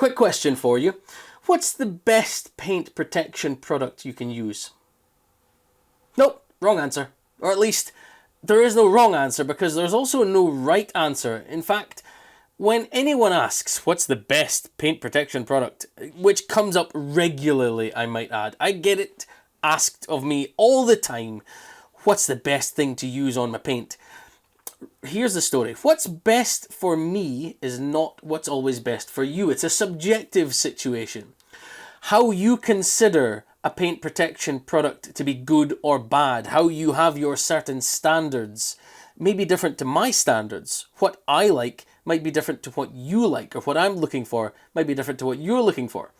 quick question for you. What's the best paint protection product you can use? Nope, wrong answer. Or at least, there is no wrong answer because there's also no right answer. In fact, when anyone asks, what's the best paint protection product, which comes up regularly, I might add, I get it asked of me all the time, what's the best thing to use on my paint? Here's the story. What's best for me is not what's always best for you. It's a subjective situation. How you consider a paint protection product to be good or bad, how you have your certain standards, may be different to my standards. What I like might be different to what you like, or what I'm looking for might be different to what you're looking for.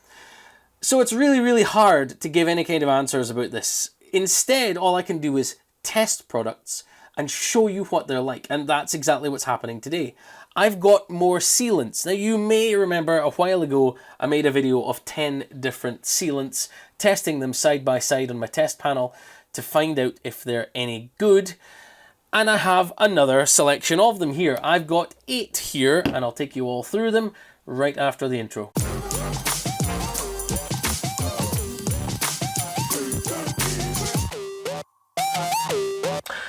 So it's really, really hard to give any kind of answers about this. Instead, all I can do is test products and show you what they're like. And that's exactly what's happening today. I've got more sealants. Now, you may remember a while ago, I made a video of 10 different sealants, testing them side by side on my test panel to find out if they're any good. And I have another selection of them here. I've got 8 here, and I'll take you all through them right after the intro.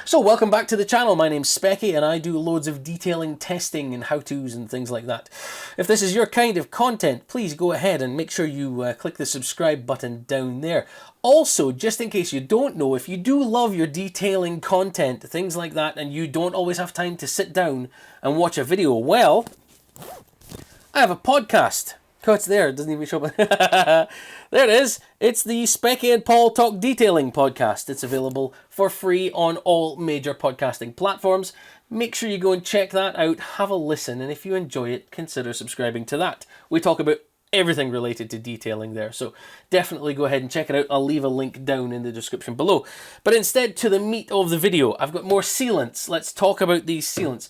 So welcome back to the channel. My name's Specky and I do loads of detailing, testing and how-tos and things like that. If this is your kind of content, please go ahead and make sure you click the subscribe button down there. Also, just in case you don't know, if you do love your detailing content, things like that, and you don't always have time to sit down and watch a video, well, I have a podcast. Oh, it's there. It doesn't even show up. There it is. It's the Specky and Paul Talk Detailing podcast. It's available for free on all major podcasting platforms. Make sure you go and check that out. Have a listen. And if you enjoy it, consider subscribing to that. We talk about everything related to detailing there. So definitely go ahead and check it out. I'll leave a link down in the description below. But instead, to the meat of the video, I've got more sealants. Let's talk about these sealants.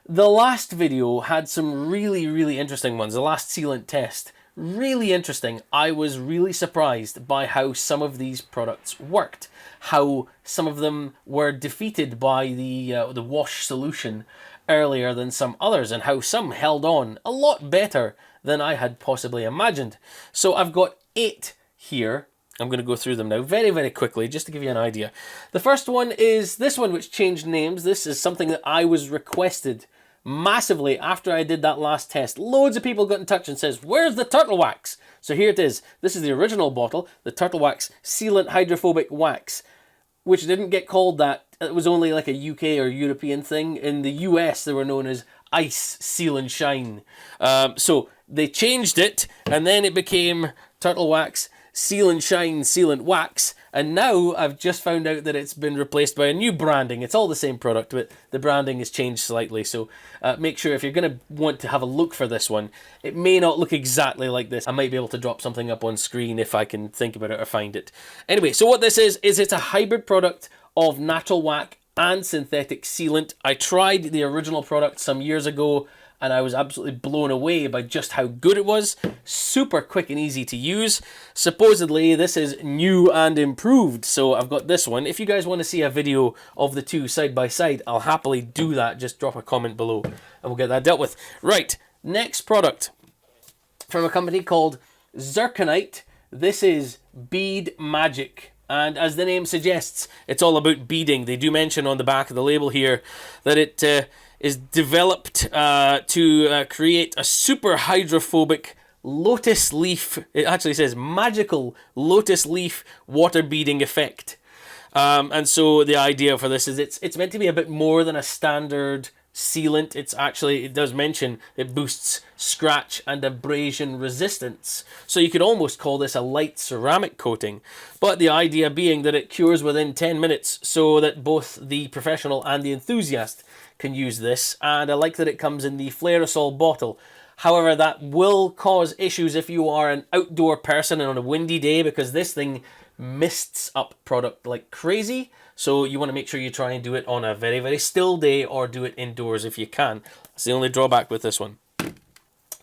The last video had some really, really interesting ones. The last sealant test, really interesting. I was really surprised by how some of these products worked, how some of them were defeated by the wash solution earlier than some others, and how some held on a lot better than I had possibly imagined. So I've got 8 here. I'm going to go through them now very, very quickly, just to give you an idea. The first one is this one, which changed names. This is something that I was requested massively after I did that last test. Loads of people got in touch and says, where's the turtle wax? So here it is. This is the original bottle, the Turtle Wax Sealant Hydrophobic Wax, which didn't get called that. It was only like a UK or European thing. In the US, they were known as Ice Seal and Shine. So they changed it, and then it became Turtle Wax Seal and Shine Sealant Wax, and now I've just found out that it's been replaced by a new branding. It's all the same product, but the branding has changed slightly, so make sure if you're going to want to have a look for this one, it may not look exactly like this. I might be able to drop something up on screen if I can think about it or find it. Anyway, so what this is it's a hybrid product of natural wax and synthetic sealant. I tried the original product some years ago, and I was absolutely blown away by just how good it was. Super quick and easy to use. Supposedly, this is new and improved, so I've got this one. If you guys want to see a video of the two side by side, I'll happily do that. Just drop a comment below, and we'll get that dealt with. Right, next product from a company called Zirconite. This is Bead Magic. And as the name suggests, it's all about beading. They do mention on the back of the label here that it is developed to create a super hydrophobic lotus leaf. It actually says magical lotus leaf water beading effect. And so the idea for this is it's meant to be a bit more than a standard sealant. It does mention it boosts scratch and abrasion resistance. So you could almost call this a light ceramic coating. But the idea being that it cures within 10 minutes so that both the professional and the enthusiast can use this. And I like that it comes in the Flairosol bottle. However, that will cause issues if you are an outdoor person and on a windy day, because this thing mists up product like crazy. So you want to make sure you try and do it on a very, very still day, or do it indoors if you can. That's the only drawback with this one.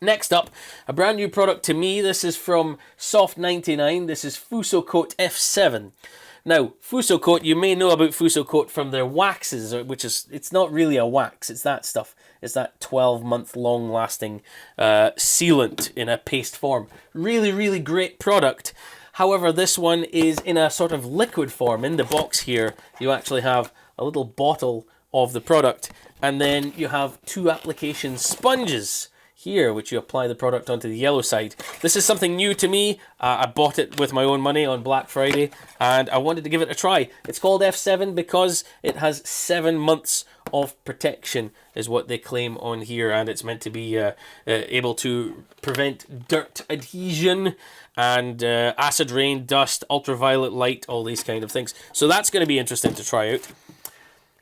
Next up, a brand new product to me. This is from Soft 99. This is Fusocoat F7. Now, Fusocoat, you may know about Fusocoat from their waxes, it's not really a wax, it's that stuff. It's that 12-month long-lasting sealant in a paste form. Really, really great product. However, this one is in a sort of liquid form. In the box here, you actually have a little bottle of the product, and then you have 2 application sponges here, which you apply the product onto the yellow side. This is something new to me. I bought it with my own money on Black Friday, and I wanted to give it a try. It's called F7 because it has 7 months of protection, is what they claim on here, and it's meant to be able to prevent dirt adhesion and acid rain, dust, ultraviolet light, all these kind of things. So that's going to be interesting to try out.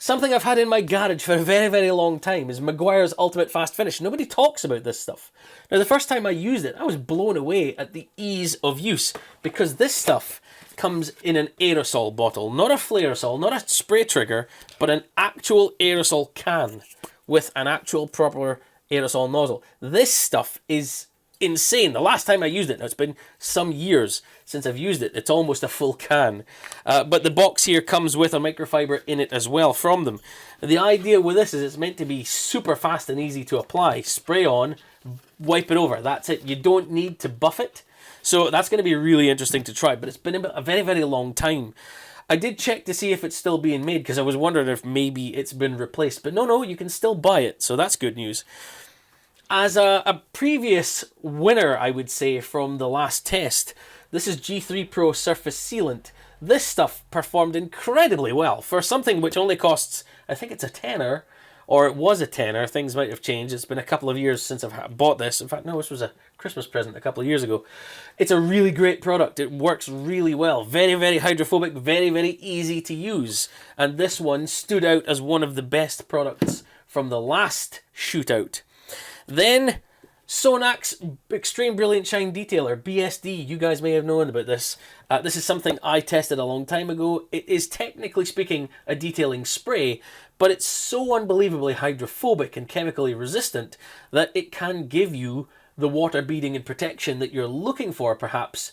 Something I've had in my garage for a very, very long time is Meguiar's Ultimate Fast Finish. Nobody talks about this stuff. Now, the first time I used it, I was blown away at the ease of use, because this stuff comes in an aerosol bottle. Not a flairosol, not a spray trigger, but an actual aerosol can with an actual proper aerosol nozzle. This stuff is insane. The last time I used it, now it's been some years since I've used it, it's almost a full can. But the box here comes with a microfiber in it as well from them. The idea with this is it's meant to be super fast and easy to apply. Spray on, wipe it over, that's it. You don't need to buff it. So that's going to be really interesting to try, but it's been a very, very long time. I did check to see if it's still being made, because I was wondering if maybe it's been replaced. But no, you can still buy it, so that's good news. As a previous winner, I would say, from the last test, this is G3 Pro Surface Sealant. This stuff performed incredibly well for something which only costs, I think it's a tenner, or it was a tenner. Things might have changed. It's been a couple of years since I've bought this. In fact, no, this was a Christmas present a couple of years ago. It's a really great product. It works really well. Very, very hydrophobic, very, very easy to use. And this one stood out as one of the best products from the last shootout. Then Sonax Extreme Brilliant Shine Detailer, BSD. You guys may have known about this. This is something I tested a long time ago. It is technically speaking a detailing spray, but it's so unbelievably hydrophobic and chemically resistant that it can give you the water beading and protection that you're looking for, perhaps,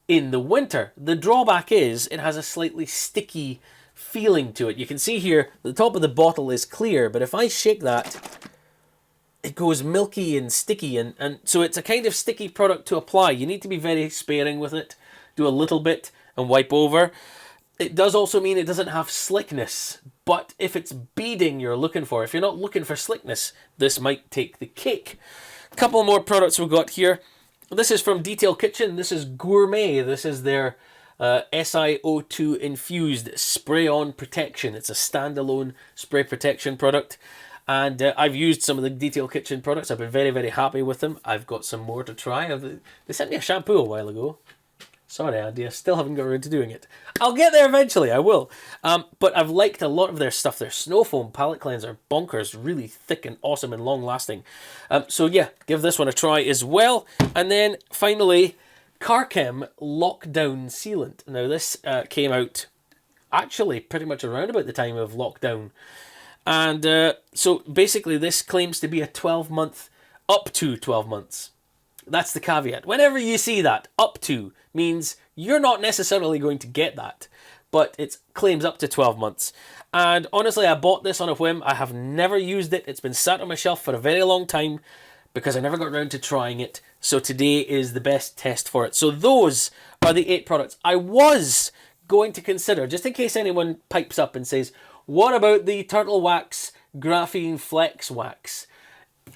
in the winter. The drawback is it has a slightly sticky feeling to it. You can see here, the top of the bottle is clear, but if I shake that, it goes milky and sticky, and so it's a kind of sticky product to apply. You need to be very sparing with it. Do a little bit and wipe over. It does also mean it doesn't have slickness, but if it's beading you're looking for, if you're not looking for slickness, this might take the cake. A couple more products we've got here. This is from Detail Kitchen. This is Gourmet. This is their SiO2 infused spray-on protection. It's a standalone spray protection product. And I've used some of the Detail Kitchen products. I've been very, very happy with them. I've got some more to try. They sent me a shampoo a while ago. Sorry, Andy, I still haven't got around to doing it. I'll get there eventually, I will. But I've liked a lot of their stuff. Their Snow Foam Palette Cleanser, bonkers, really thick and awesome and long-lasting. So yeah, give this one a try as well. And then finally, Carchem Lockdown Sealant. Now this came out actually pretty much around about the time of lockdown. And so basically this claims to be a 12-month, up to 12 months. That's the caveat. Whenever you see that, up to, means you're not necessarily going to get that. But it claims up to 12 months. And honestly, I bought this on a whim. I have never used it. It's been sat on my shelf for a very long time because I never got around to trying it. So today is the best test for it. So those are the 8 products I was going to consider, just in case anyone pipes up and says, what about the Turtle Wax Graphene Flex Wax?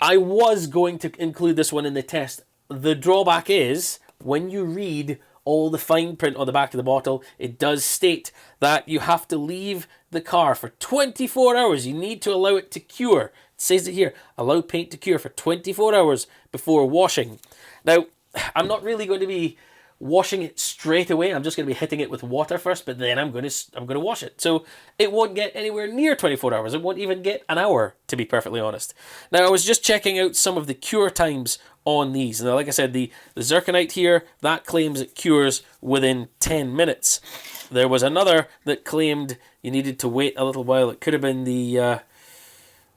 I was going to include this one in the test. The drawback is, when you read all the fine print on the back of the bottle, it does state that you have to leave the car for 24 hours. You need to allow it to cure. It says it here, allow paint to cure for 24 hours before washing. Now, I'm not really going to be washing it straight away. I'm just going to be hitting it with water first, but then I'm going to wash it. So it won't get anywhere near 24 hours. It won't even get an hour, to be perfectly honest. Now, I was just checking out some of the cure times on these. Now, like I said, the zirconite here, that claims it cures within 10 minutes. There was another that claimed you needed to wait a little while. It could have been the...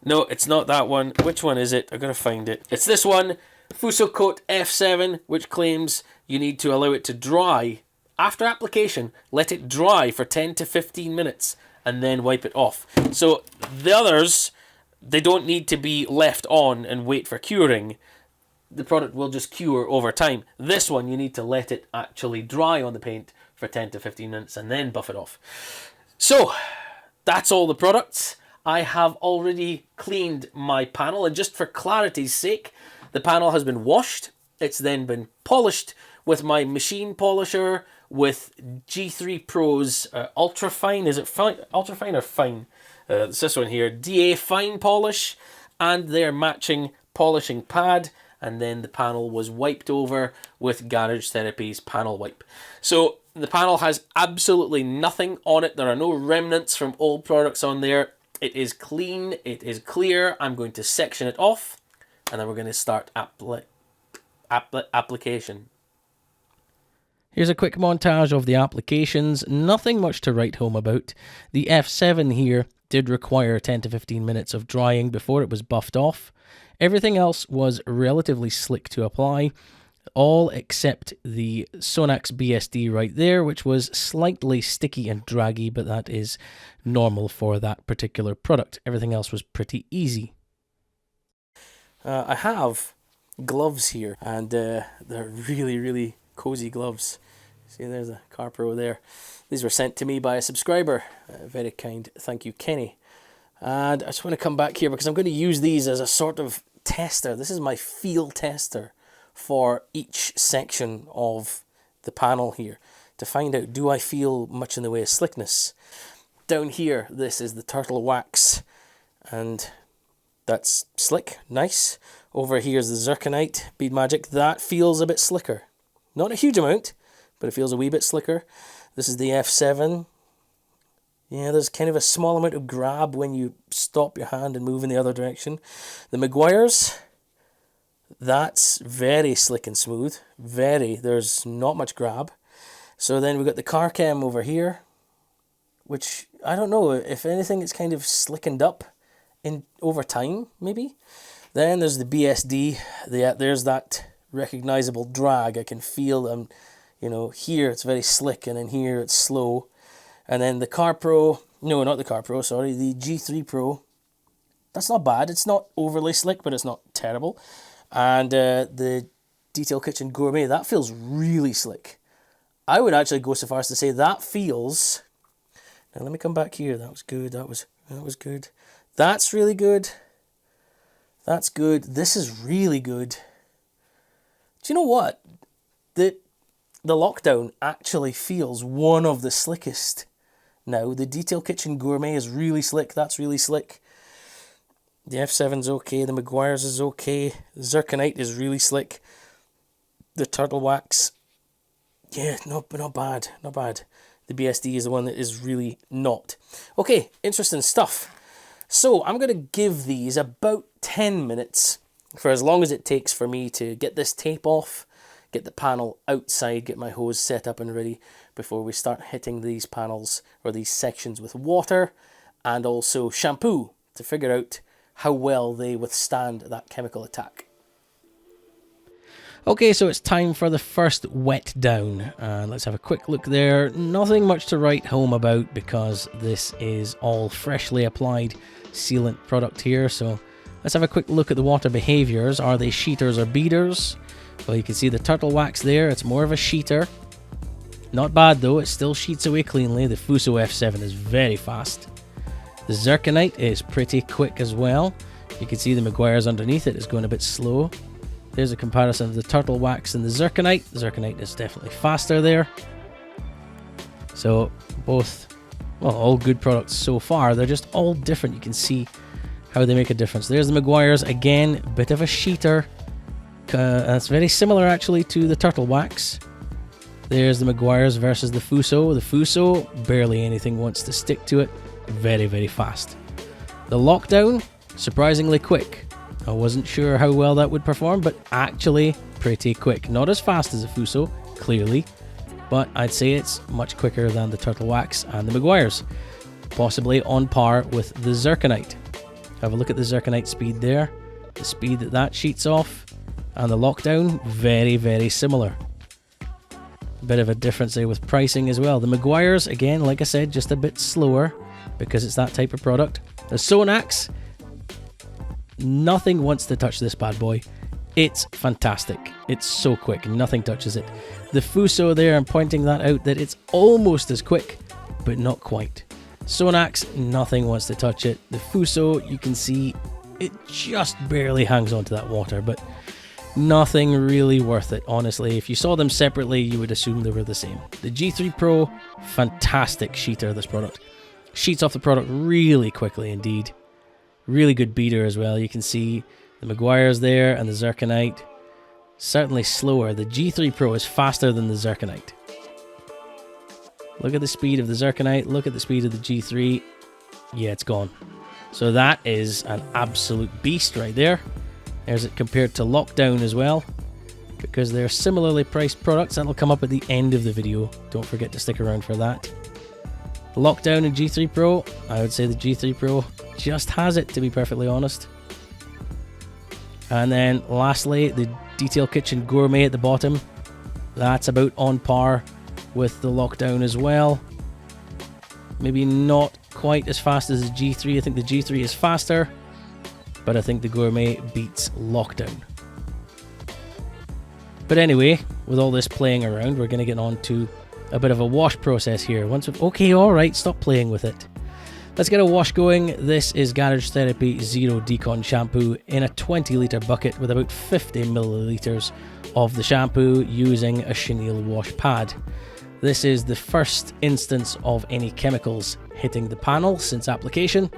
No, it's not that one. Which one is it? I've got to find it. It's this one, Fusocoat F7, which claims you need to allow it to dry. After application, let it dry for 10 to 15 minutes and then wipe it off. So the others they don't need to be left on and wait for curing. The product will just cure over time. This one, you need to let it actually dry on the paint for 10 to 15 minutes and then buff it off. So, that's all the products. I have already cleaned my panel, and just for clarity's sake, the panel has been washed. It's then been polished with my machine polisher with G3 Pro's Ultra Fine. Is it fine? Ultra Fine or Fine? It's this one here, DA Fine Polish, and their matching polishing pad. And then the panel was wiped over with Garage Therapy's panel wipe. So the panel has absolutely nothing on it. There are no remnants from old products on there. It is clean, it is clear. I'm going to section it off, and then we're going to start application. Here's a quick montage of the applications. Nothing much to write home about. The F7 here did require 10 to 15 minutes of drying before it was buffed off. Everything else was relatively slick to apply, all except the Sonax BSD right there, which was slightly sticky and draggy, but that is normal for that particular product. Everything else was pretty easy. I have gloves here, and they're really, really cozy gloves. See, there's a CarPro there. These were sent to me by a subscriber. Very kind. Thank you, Kenny. And I just want to come back here because I'm going to use these as a sort of tester. This is my feel tester for each section of the panel here to find out, do I feel much in the way of slickness? Down here, this is the Turtle Wax, and that's slick, nice. Over here's the Zirconite Bead Magic. That feels a bit slicker. Not a huge amount, but it feels a wee bit slicker. This is the F7. Yeah, there's kind of a small amount of grab when you stop your hand and move in the other direction. The Meguiar's, that's very slick and smooth. Very. There's not much grab. So then we've got the Carchem over here, which, I don't know, if anything, it's kind of slickened up over time, maybe. Then there's the BSD. There's that recognizable drag. I can feel them, you know, here it's very slick, and then here it's slow. And then the CarPro, no, not the CarPro, sorry, the G3 Pro. That's not bad. It's not overly slick, but it's not terrible. And the Detail Kitchen Gourmet, that feels really slick. I would actually go so far as to say that feels... Now let me come back here. That was good. That was good. That's really good. That's good. This is really good. Do you know what? The Lockdown actually feels one of the slickest. Now, the Detail Kitchen Gourmet is really slick. That's really slick. The F7's okay. The Meguiar's is okay. The Zirconite is really slick. The Turtle Wax, yeah, not bad. Not bad. The BSD is the one that is really not. Okay, interesting stuff. So, I'm going to give these about 10 minutes for as long as it takes for me to get this tape off, get the panel outside, get my hose set up and ready before we start hitting these panels or these sections with water and also shampoo to figure out how well they withstand that chemical attack. Okay, so it's time for the first wet down. Let's have a quick look there. Nothing much to write home about because this is all freshly applied sealant product here. So let's have a quick look at the water behaviors. Are they sheeters or beaders? Well, you can see the Turtle Wax there. It's more of a sheeter. Not bad though, it still sheets away cleanly. The Fuso F7 is very fast. The Zirconite is pretty quick as well. You can see the Meguiar's underneath it is going a bit slow. There's a comparison of the Turtle Wax and the Zirconite. The Zirconite is definitely faster there. So both, well, all good products so far. They're just all different. You can see how they make a difference. There's the Meguiar's, again, bit of a sheeter. That's very similar actually to the Turtle Wax. There's the Meguiar's versus the Fuso. The Fuso, barely anything wants to stick to it. Very, very fast. The Lockdown, surprisingly quick. I wasn't sure how well that would perform, but actually pretty quick. Not as fast as the Fuso, clearly, but I'd say it's much quicker than the Turtle Wax and the Meguiar's. Possibly on par with the Zirconite. Have a look at the Zirconite speed there. The speed that sheets off. And the Lockdown, very, very similar. Bit of a difference there with pricing as well. The Meguiar's, again, like I said, just a bit slower because it's that type of product. The Sonax, Nothing wants to touch this bad boy. It's fantastic. It's so quick. Nothing touches it. The Fuso there, I'm pointing that out, that it's almost as quick, but not quite. Sonax, nothing wants to touch it. The Fuso, you can see it just barely hangs onto that water, but nothing really worth it, honestly. If you saw them separately, you would assume they were the same. The G3 Pro, fantastic sheeter, this product. Sheets off the product really quickly indeed. Really good beater as well. You can see the Meguiar's there and the Zirconite. Certainly slower. The G3 Pro is faster than the Zirconite. Look at the speed of the Zirconite. Look at the speed of the G3. Yeah, it's gone. So that is an absolute beast right there. There's it compared to Lockdown as well, because they're similarly priced products. That'll come up at the end of the video. Don't forget to stick around for that. Lockdown and G3 Pro, I would say the G3 Pro just has it, to be perfectly honest. And then lastly, the Detail Kitchen Gourmet at the bottom. That's about on par with the Lockdown as well. Maybe not quite as fast as the G3. I think the G3 is faster, but I think the Gourmet beats Lockdown. But anyway, with all this playing around, we're going to get on to a bit of a wash process here. Okay, alright, stop playing with it. Let's get a wash going. This is Garage Therapy Zero Decon shampoo in a 20-litre bucket with about 50 millilitres of the shampoo using a chenille wash pad. This is the first instance of any chemicals hitting the panel since application,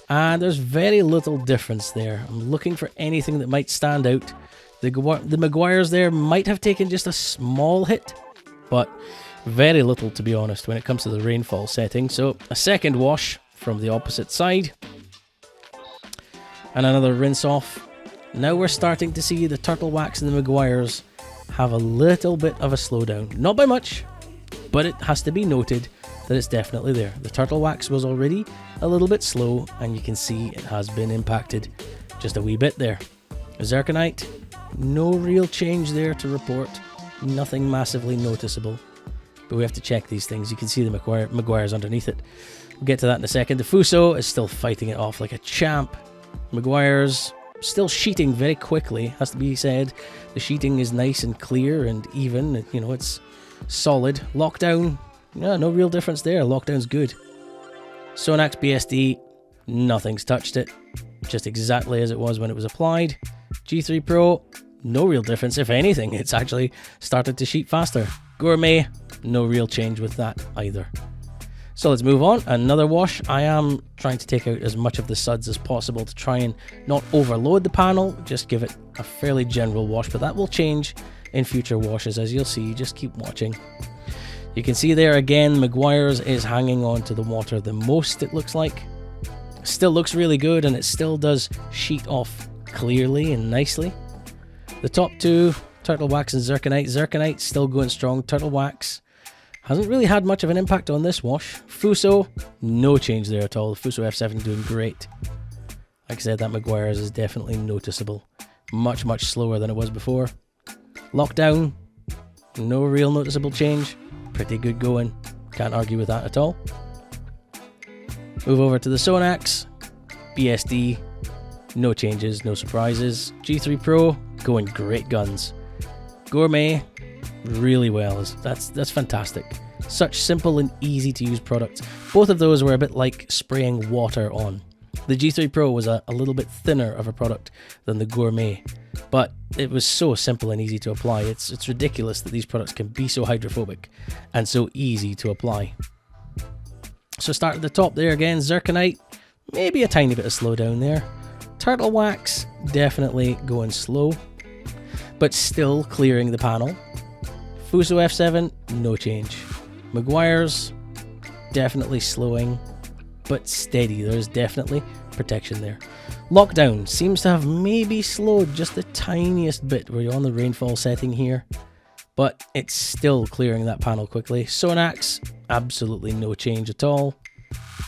and there's very little difference there. I'm looking for anything that might stand out. The Meguiar's there might have taken just a small hit, but very little, to be honest, when it comes to the rainfall setting. So a second wash from the opposite side and another rinse off. Now we're starting to see the Turtle Wax and the Meguiar's have a little bit of a slowdown. Not by much, but it has to be noted that it's definitely there. The Turtle Wax was already a little bit slow, and you can see it has been impacted just a wee bit there. Zirconite, no real change there to report. Nothing massively noticeable. But we have to check these things. You can see the Meguiar's underneath it. We'll get to that in a second. The Fuso is still fighting it off like a champ. Meguiar's still sheeting very quickly, has to be said. The sheeting is nice and clear and even. You know, it's solid. Lockdown, yeah, no real difference there. Lockdown's good. Sonax BSD, nothing's touched it. Just exactly as it was when it was applied. G3 Pro, no real difference. If anything, it's actually started to sheet faster. Gourmet, no real change with that either. So let's move on. Another wash. I am trying to take out as much of the suds as possible to try and not overload the panel. Just give it a fairly general wash, but that will change in future washes, as you'll see. Just keep watching. You can see there again, Meguiar's is hanging on to the water the most, it looks like. Still looks really good, and it still does sheet off clearly and nicely. The top two, Turtle Wax and Zirconite. Zirconite still going strong. Turtle Wax hasn't really had much of an impact on this wash. Fuso, no change there at all. The Fuso F7 doing great. Like I said, that Meguiar's is definitely noticeable. Much, much slower than it was before. Lockdown, no real noticeable change. Pretty good going. Can't argue with that at all. Move over to the Sonax. BSD, no changes, no surprises. G3 Pro, going great guns. Gourmet, really well. That's fantastic. Such simple and easy to use products. Both of those were a bit like spraying water on. The G3 Pro was a little bit thinner of a product than the Gourmet, but it was so simple and easy to apply. It's ridiculous that these products can be so hydrophobic and so easy to apply. So start at the top there again. Zirconite, maybe a tiny bit of slowdown there. Turtle Wax, definitely going slow, but still clearing the panel. Fuso F7, no change. Meguiar's, definitely slowing, but steady. There's definitely protection there. Lockdown seems to have maybe slowed just the tiniest bit. We're on the rainfall setting here, but it's still clearing that panel quickly. Sonax, absolutely no change at all.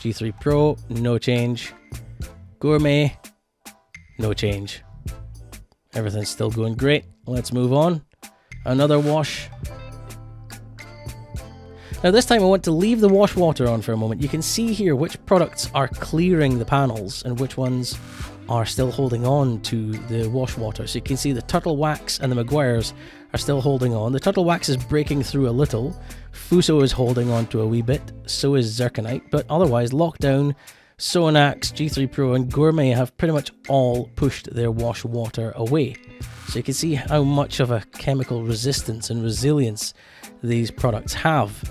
G3 Pro, no change. Gourmet, no change. Everything's still going great. Let's move on. Another wash. Now this time I want to leave the wash water on for a moment. You can see here which products are clearing the panels and which ones are still holding on to the wash water. So you can see the Turtle Wax and the Meguiar's are still holding on. The Turtle Wax is breaking through a little. Fuso is holding on to a wee bit. So is Zirconite. But otherwise, Lockdown, Sonax, G3 Pro and Gourmet have pretty much all pushed their wash water away. So you can see how much of a chemical resistance and resilience these products have.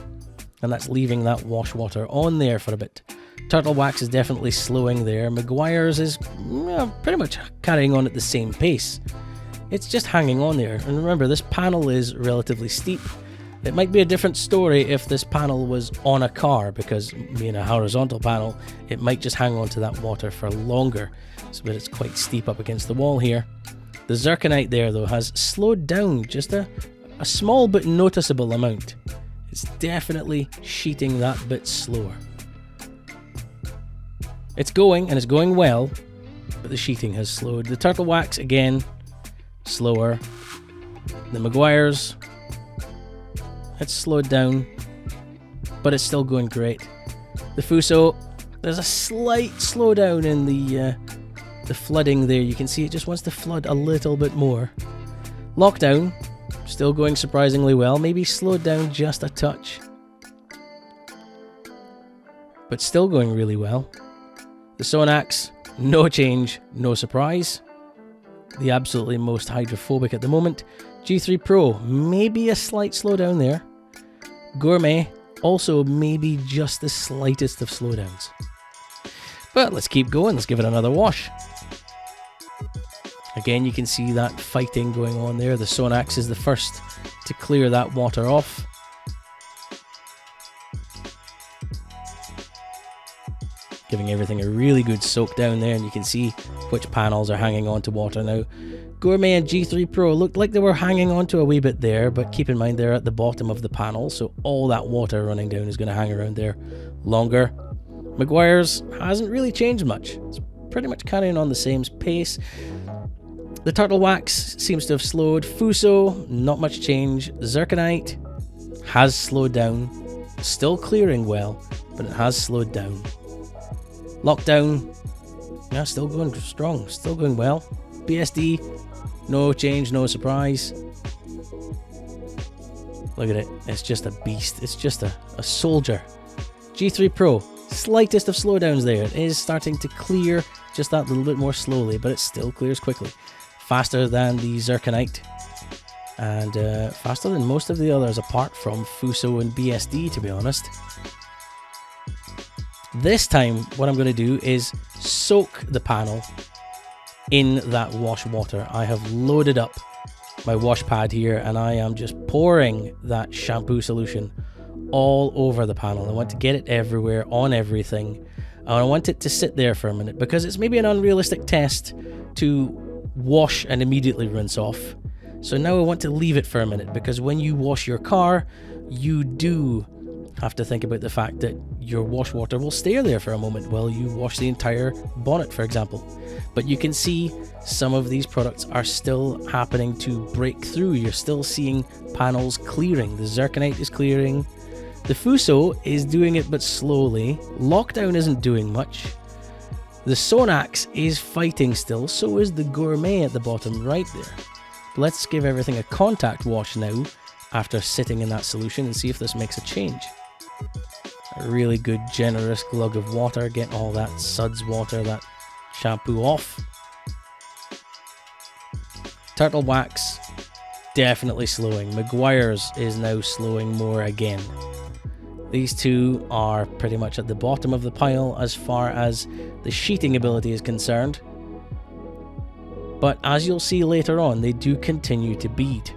And that's leaving that wash water on there for a bit. Turtle Wax is definitely slowing there. Meguiar's is pretty much carrying on at the same pace. It's just hanging on there. And remember, this panel is relatively steep. It might be a different story if this panel was on a car, because being a horizontal panel, it might just hang on to that water for longer. But it's quite steep up against the wall here. The Zirconite there, though, has slowed down just a small but noticeable amount. It's definitely sheeting that bit slower. It's going, and it's going well, but the sheeting has slowed. The Turtle Wax, again, slower. The Meguiar's, it's slowed down, but it's still going great. The Fuso, there's a slight slowdown in the flooding there. You can see it just wants to flood a little bit more. Lockdown, still going surprisingly well. Maybe slowed down just a touch, but still going really well. The Sonax, no change, no surprise. The absolutely most hydrophobic at the moment. G3 Pro, maybe a slight slowdown there. Gourmet, also maybe just the slightest of slowdowns. But let's keep going, let's give it another wash. Again, you can see that fighting going on there. The Sonax is the first to clear that water off. Giving everything a really good soak down there, and you can see which panels are hanging on to water now. Gourmet and G3 Pro looked like they were hanging on to a wee bit there, but keep in mind they're at the bottom of the panel, so all that water running down is going to hang around there longer. Meguiar's hasn't really changed much. It's pretty much carrying on the same pace. The Turtle Wax seems to have slowed. Fuso, not much change. Zirconite has slowed down. Still clearing well, but it has slowed down. Lockdown, yeah, still going strong, still going well. BSD, no change, no surprise. Look at it, it's just a beast, it's just a soldier. G3 Pro, slightest of slowdowns there. It is starting to clear just that little bit more slowly, but it still clears quickly. Faster than the Zirconite, and faster than most of the others apart from Fuso and BSD, to be honest. This time, what I'm going to do is soak the panel in that wash water. I have loaded up my wash pad here, and I am just pouring that shampoo solution all over the panel. I want to get it everywhere, on everything. And I want it to sit there for a minute, because it's maybe an unrealistic test to wash and immediately rinse off. So now I want to leave it for a minute, because when you wash your car, you do have to think about the fact that your wash water will stay there for a moment while you wash the entire bonnet, for example. But you can see some of these products are still happening to break through. You're still seeing panels clearing. The Zirconite is clearing. The Fuso is doing it, but slowly. Lockdown isn't doing much. The Sonax is fighting still, so is the Gourmet at the bottom right there. Let's give everything a contact wash now after sitting in that solution and see if this makes a change. A really good generous glug of water, getting all that suds water, that shampoo off. Turtle Wax, definitely slowing. Meguiar's is now slowing more again. These two are pretty much at the bottom of the pile as far as the sheeting ability is concerned. But as you'll see later on, they do continue to bead,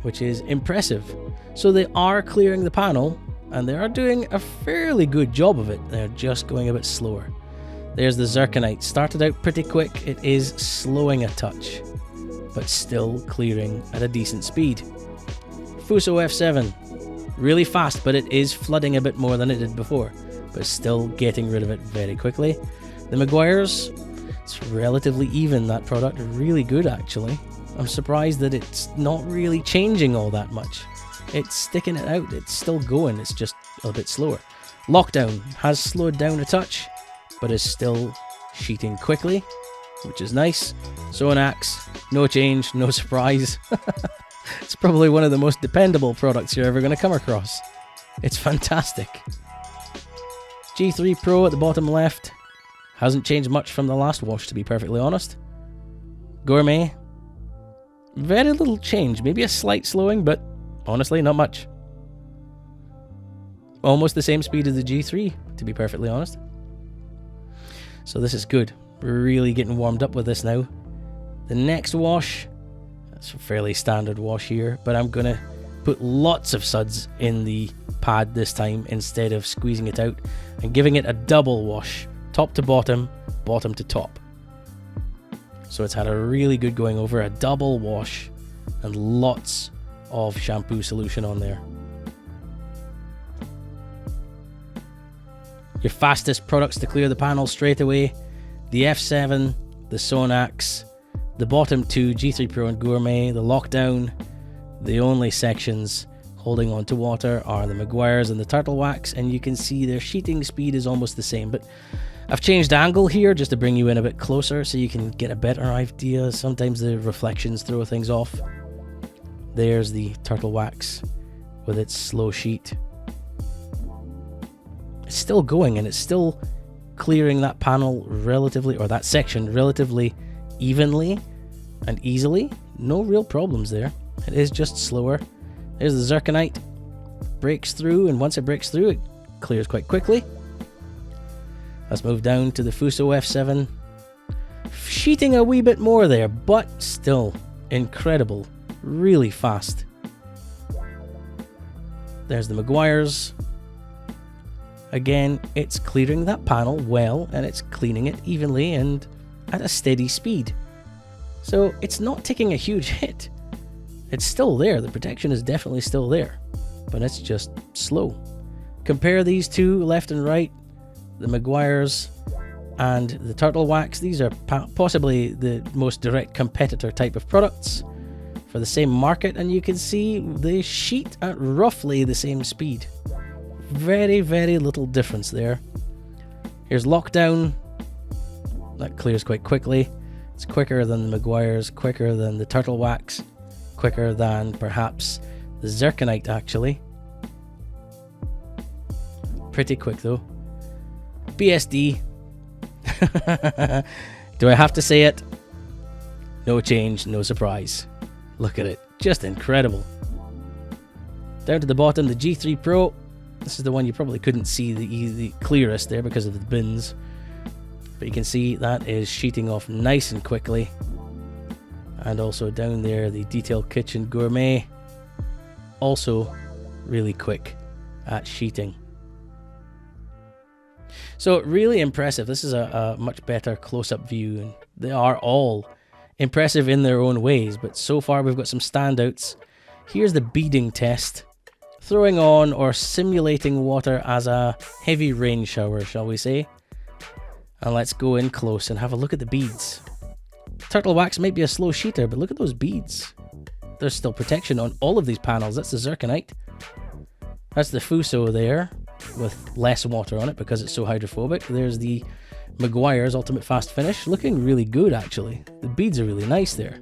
which is impressive. So they are clearing the panel, and they are doing a fairly good job of it. They're just going a bit slower. There's the Zirconite. Started out pretty quick. It is slowing a touch, but still clearing at a decent speed. Fuso F7, really fast, but it is flooding a bit more than it did before, but still getting rid of it very quickly. The Meguiar's, it's relatively even, that product. Really good, actually. I'm surprised that it's not really changing all that much. It's sticking it out, it's still going, it's just a bit slower. Lockdown has slowed down a touch, but is still sheeting quickly, which is nice. Sonax, no change, no surprise. It's probably one of the most dependable products you're ever going to come across. It's fantastic. G3 Pro at the bottom left. Hasn't changed much from the last wash, to be perfectly honest. Gourmet. Very little change. Maybe a slight slowing, but honestly, not much. Almost the same speed as the G3, to be perfectly honest. So this is good. We're really getting warmed up with this now. The next wash, that's a fairly standard wash here, but I'm going to put lots of suds in the pad this time instead of squeezing it out and giving it a double wash, top to bottom, bottom to top. So it's had a really good going over, a double wash, and lots of shampoo solution on there. Your fastest products to clear the panel straight away: the F7, the Sonax, the bottom two, G3 Pro and Gourmet. The Lockdown, the only sections holding on to water are the Meguiar's and the Turtle Wax, and you can see their sheeting speed is almost the same, but I've changed angle here just to bring you in a bit closer so you can get a better idea. Sometimes the reflections throw things off. There's the Turtle Wax with its slow sheet. It's still going and it's still clearing that panel relatively, or that section relatively evenly and easily. No real problems there. It is just slower. There's the Zirconite. Breaks through, and once it breaks through, it clears quite quickly. Let's move down to the Fuso F7. Sheeting a wee bit more there, but still incredible. Really fast. There's the Meguiar's. Again, it's clearing that panel well, and it's cleaning it evenly and at a steady speed. So it's not taking a huge hit. It's still there. The protection is definitely still there, but it's just slow. Compare these two, left and right, the Meguiar's and the Turtle Wax. These are possibly the most direct competitor type of products for the same market, and you can see they sheet at roughly the same speed. Very, very little difference there. Here's Lockdown. That clears quite quickly. It's quicker than the Meguiar's, quicker than the Turtle Wax, quicker than perhaps the Zirconite actually. Pretty quick though. BSD. Do I have to say it? No change, no surprise. Look at it. Just incredible. Down to the bottom, the G3 Pro. This is the one you probably couldn't see the clearest there because of the bins. But you can see that is sheeting off nice and quickly. And also down there, the Detail Kitchen Gourmet. Also really quick at sheeting. So really impressive. This is a much better close-up view, and they are all impressive in their own ways, but so far we've got some standouts. Here's the beading test. Throwing on or simulating water as a heavy rain shower, shall we say. And let's go in close and have a look at the beads. Turtle Wax might be a slow sheeter, but look at those beads. There's still protection on all of these panels. That's the Zirconite. That's the Fuso there, with less water on it because it's so hydrophobic. There's the Meguiar's Ultimate Fast Finish, looking really good actually. The beads are really nice there.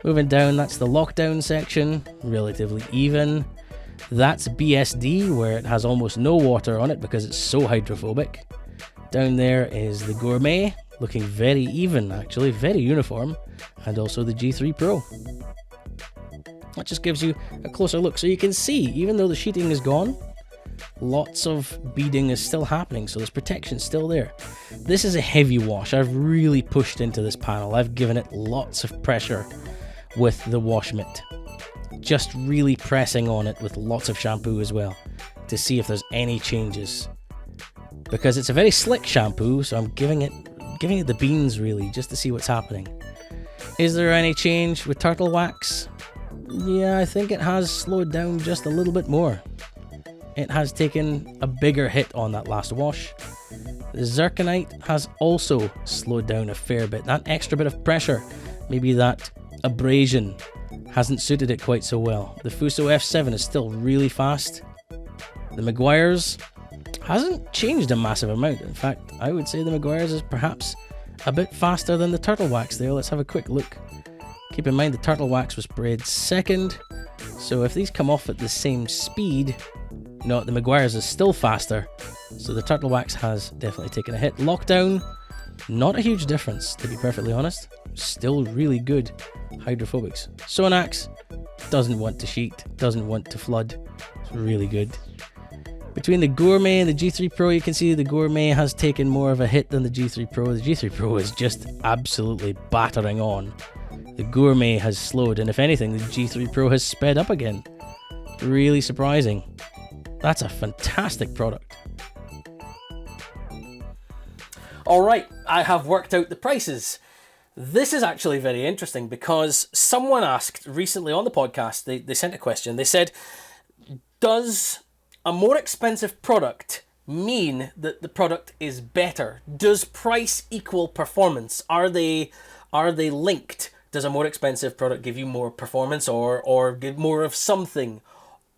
Moving down, that's the Lockdown section, relatively even. That's BSD, where it has almost no water on it because it's so hydrophobic. Down there is the Gourmet, looking very even actually, very uniform. And also the G3 Pro. That just gives you a closer look. So you can see, even though the sheeting is gone, lots of beading is still happening, so there's protection still there. This is a heavy wash. I've really pushed into this panel. I've given it lots of pressure with the wash mitt. Just really pressing on it with lots of shampoo as well to see if there's any changes. Because it's a very slick shampoo, so I'm giving it the beans really, just to see what's happening. Is there any change with Turtle Wax? Yeah, I think it has slowed down just a little bit more. It has taken a bigger hit on that last wash. The Zirconite has also slowed down a fair bit. That extra bit of pressure, maybe that abrasion, hasn't suited it quite so well. The Fuso F7 is still really fast. The Meguiar's hasn't changed a massive amount. In fact, I would say the Meguiar's is perhaps a bit faster than the Turtle Wax there. Let's have a quick look. Keep in mind the Turtle Wax was sprayed second, so if these come off at the same speed, no, the Meguiar's is still faster, so the Turtle Wax has definitely taken a hit. Lockdown, not a huge difference, to be perfectly honest. Still really good hydrophobics. Sonax doesn't want to sheet, doesn't want to flood. It's really good. Between the Gourmet and the G3 Pro, you can see the Gourmet has taken more of a hit than the G3 Pro. The G3 Pro is just absolutely battering on. The Gourmet has slowed, and if anything, the G3 Pro has sped up again. Really surprising. That's a fantastic product. Alright, I have worked out the prices. This is actually very interesting because someone asked recently on the podcast, they sent a question. They said, does a more expensive product mean that the product is better? Does price equal performance? Are they linked? Does a more expensive product give you more performance or give more of something?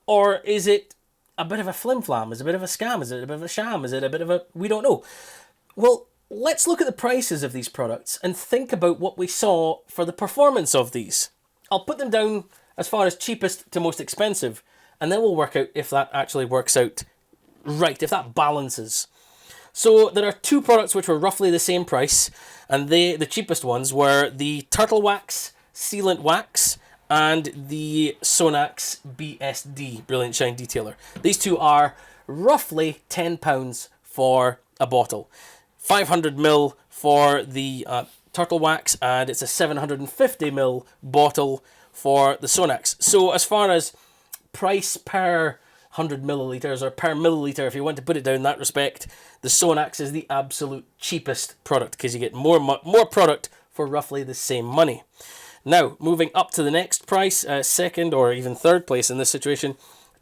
Or is it a bit of a flim-flam? Is it a bit of a scam? Is it a bit of a sham? Is it a bit of a... We don't know. Well, let's look at the prices of these products and think about what we saw for the performance of these. I'll put them down as far as cheapest to most expensive, and then we'll work out if that actually works out right, if that balances. So there are two products which were roughly the same price, and the cheapest ones were the Turtle Wax Sealant Wax and the Sonax BSD Brilliant Shine Detailer. These two are roughly £10 for a bottle. 500ml for the Turtle Wax, and it's a 750ml bottle for the Sonax. So as far as price per 100 millilitres or per milliliter, if you want to put it down in that respect, the Sonax is the absolute cheapest product because you get more product for roughly the same money. Now, moving up to the next price, second or even third place in this situation,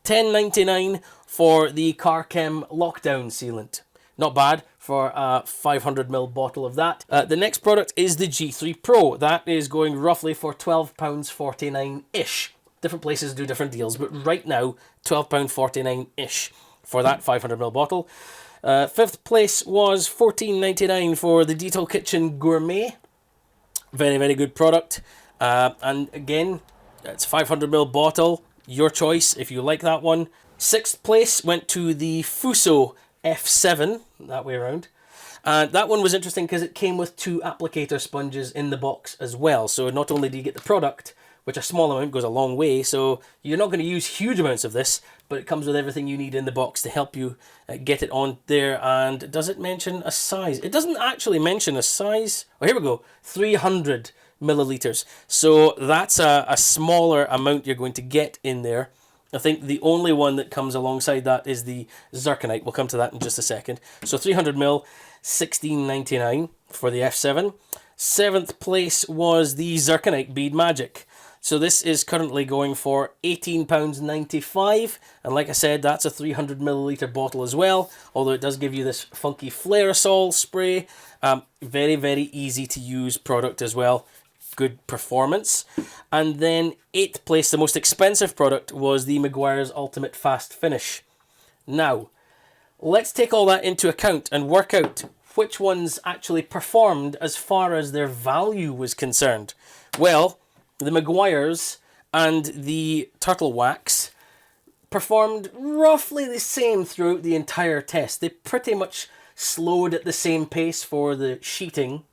$10.99 for the Carchem Lockdown Sealant. Not bad for a 500ml bottle of that. The next product is the G3 Pro. That is going roughly for £12.49-ish. Different places do different deals, but right now, £12.49-ish for that 500ml bottle. Fifth place was $14.99 for the Detail Kitchen Gourmet. Very, very good product. And again, it's a 500ml bottle. Your choice if you like that one. Sixth place went to the Fuso F7, that way around. And that one was interesting because it came with two applicator sponges in the box as well. So not only do you get the product, which a small amount goes a long way, so you're not going to use huge amounts of this, but it comes with everything you need in the box to help you get it on there. And does it mention a size? It doesn't actually mention a size. Oh, here we go, 300 milliliters. So that's a smaller amount you're going to get in there. I think the only one that comes alongside that is the Zirconite. We'll come to that in just a second. So 300ml, $16.99 for the F7. Seventh place was the Zirconite Bead Magic. So this is currently going for £18.95, and like I said, that's a 300 milliliter bottle as well, although it does give you this funky Flairosol spray. Very, very easy to use product as well. Good performance. And then eighth place, the most expensive product, was the Meguiar's Ultimate Fast Finish. Now, let's take all that into account and work out which ones actually performed as far as their value was concerned. Well, the Meguiar's and the Turtle Wax performed roughly the same throughout the entire test. They pretty much slowed at the same pace for the sheeting.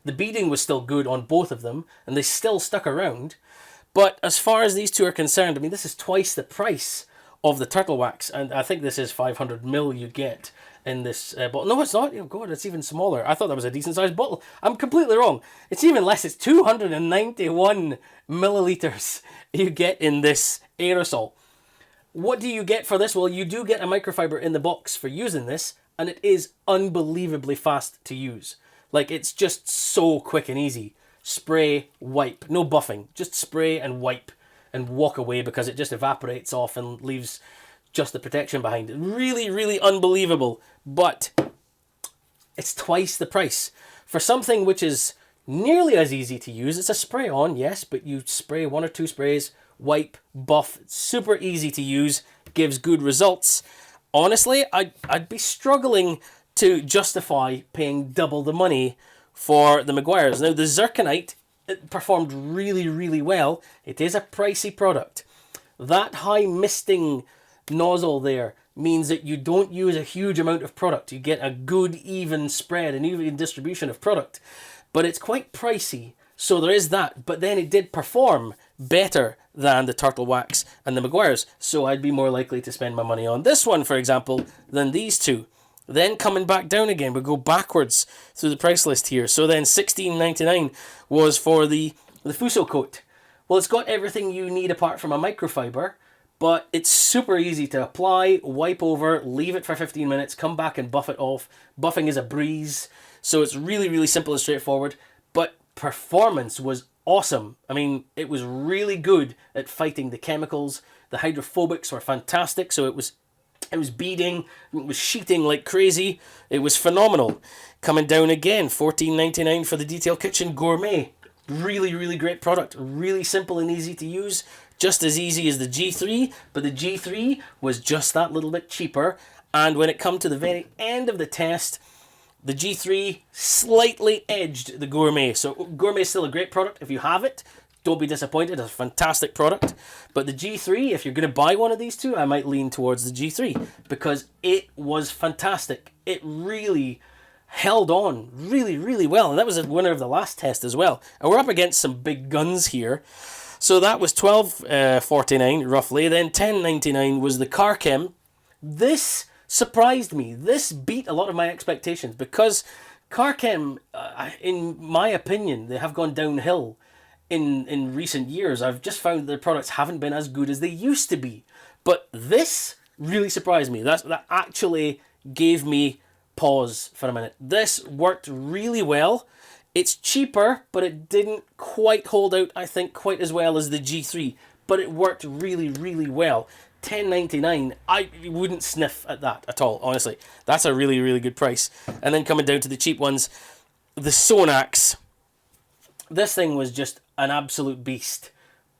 The beading was still good on both of them, and they still stuck around. But as far as these two are concerned, I mean, this is twice the price of the Turtle Wax, and I think this is 500ml you get in this bottle. No, it's not. Oh, God, it's even smaller. I thought that was a decent-sized bottle. I'm completely wrong. It's even less. It's 291 milliliters you get in this aerosol. What do you get for this? Well, you do get a microfiber in the box for using this, and it is unbelievably fast to use. Like, it's just so quick and easy. Spray, wipe. No buffing. Just spray and wipe and walk away because it just evaporates off and leaves just the protection behind it. Really, really unbelievable. But it's twice the price. For something which is nearly as easy to use, it's a spray on, yes, but you spray one or two sprays, wipe, buff. It's super easy to use, gives good results. honestly, I'd be struggling to justify paying double the money for the Meguiar's. Now, the Zirconite, it performed really, really well. It is a pricey product. That high misting nozzle there means that you don't use a huge amount of product. You get a good, even spread, an even distribution of product. But it's quite pricey, so there is that. But then it did perform better than the Turtle Wax and the Meguiar's, so I'd be more likely to spend my money on this one, for example, than these two. Then coming back down again, we go backwards through the price list here. So then $16.99 was for the Fuso coat. Well, it's got everything you need apart from a microfiber, but it's super easy to apply, wipe over, leave it for 15 minutes, come back and buff it off. Buffing is a breeze, so it's really, really simple and straightforward. But performance was awesome. I mean, it was really good at fighting the chemicals. The hydrophobics were fantastic, so it was beading, it was sheeting like crazy. It was phenomenal. Coming down again, $14.99 for the Detail Kitchen Gourmet. Really, really great product. Really simple and easy to use. Just as easy as the G3, but the G3 was just that little bit cheaper. And when it come to the very end of the test, the G3 slightly edged the Gourmet. So Gourmet is still a great product. If you have it, don't be disappointed. It's a fantastic product. But the G3, if you're going to buy one of these two, I might lean towards the G3 because it was fantastic. It really held on really, really well. And that was a winner of the last test as well. And we're up against some big guns here. So that was $12.49 roughly. Then $10.99 was the Carchem. This surprised me. This beat a lot of my expectations because Carchem, in my opinion, they have gone downhill in recent years. I've just found that their products haven't been as good as they used to be. But this really surprised me. That actually gave me pause for a minute. This worked really well. It's cheaper, but it didn't quite hold out, I think, quite as well as the G3. But it worked really, really well. $10.99, I wouldn't sniff at that at all, honestly. That's a really, really good price. And then coming down to the cheap ones, the Sonax. This thing was just an absolute beast.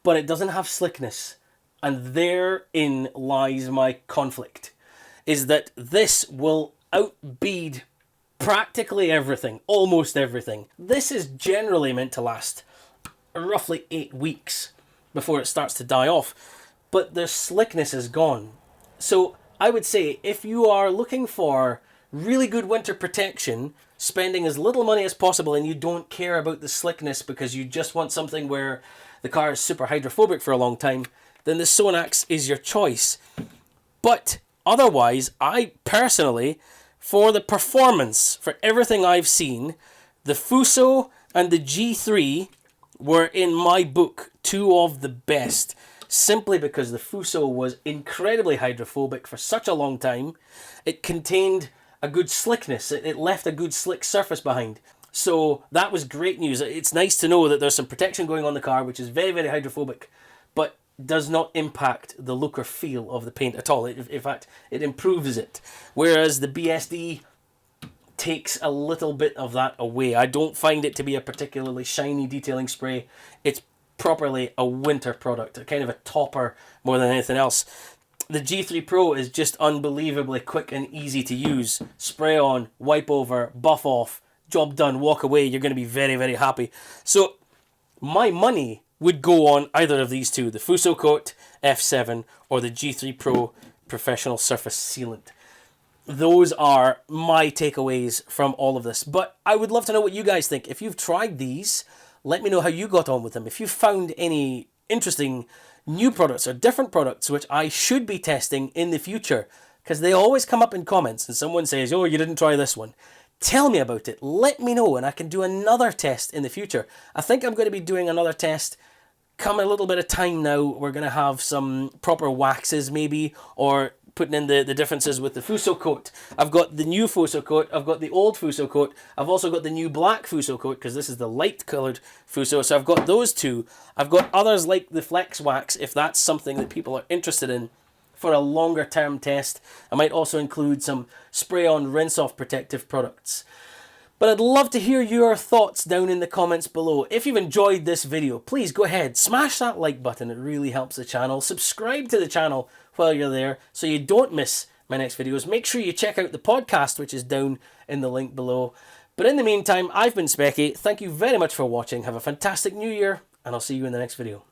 But it doesn't have slickness. And therein lies my conflict. Is that this will outbead practically everything, almost everything. This is generally meant to last roughly 8 weeks before it starts to die off, but the slickness is gone. So I would say if you are looking for really good winter protection, spending as little money as possible, and you don't care about the slickness because you just want something where the car is super hydrophobic for a long time, then the Sonax is your choice. But otherwise, I personally, for the performance, for everything I've seen, the Fuso and the G3 were, in my book, two of the best. Simply because the Fuso was incredibly hydrophobic for such a long time. It contained a good slickness. It left a good slick surface behind. So that was great news. It's nice to know that there's some protection going on the car, which is very, very hydrophobic, but does not impact the look or feel of the paint at all. In fact, it improves it. Whereas the BSD takes a little bit of that away. I don't find it to be a particularly shiny detailing spray. It's properly a winter product, a kind of a topper more than anything else. The G3 Pro is just unbelievably quick and easy to use. Spray on, wipe over, buff off, job done, walk away. You're going to be very, very happy. So my money would go on either of these two, the Fuso Coat F7 or the G3 Pro Professional Surface Sealant. Those are my takeaways from all of this. But I would love to know what you guys think. If you've tried these, let me know how you got on with them. If you found any interesting new products or different products which I should be testing in the future, because they always come up in comments and someone says, oh, you didn't try this one. Tell me about it. Let me know and I can do another test in the future. I think I'm going to be doing another test come a little bit of time now. We're going to have some proper waxes maybe, or putting in the differences with the Fuso Coat. I've got the new Fuso Coat, I've got the old Fuso Coat, I've also got the new black Fuso Coat, because this is the light coloured Fuso, so I've got those two. I've got others like the Flex Wax, if that's something that people are interested in for a longer term test. I might also include some spray-on rinse-off protective products. But I'd love to hear your thoughts down in the comments below. If you've enjoyed this video, please go ahead, smash that like button, it really helps the channel. Subscribe to the channel while you're there so you don't miss my next videos, make sure you check out the podcast, which is down in the link below. But in the meantime, I've been Specky. Thank you very much for watching. Have a fantastic new year, and I'll see you in the next video.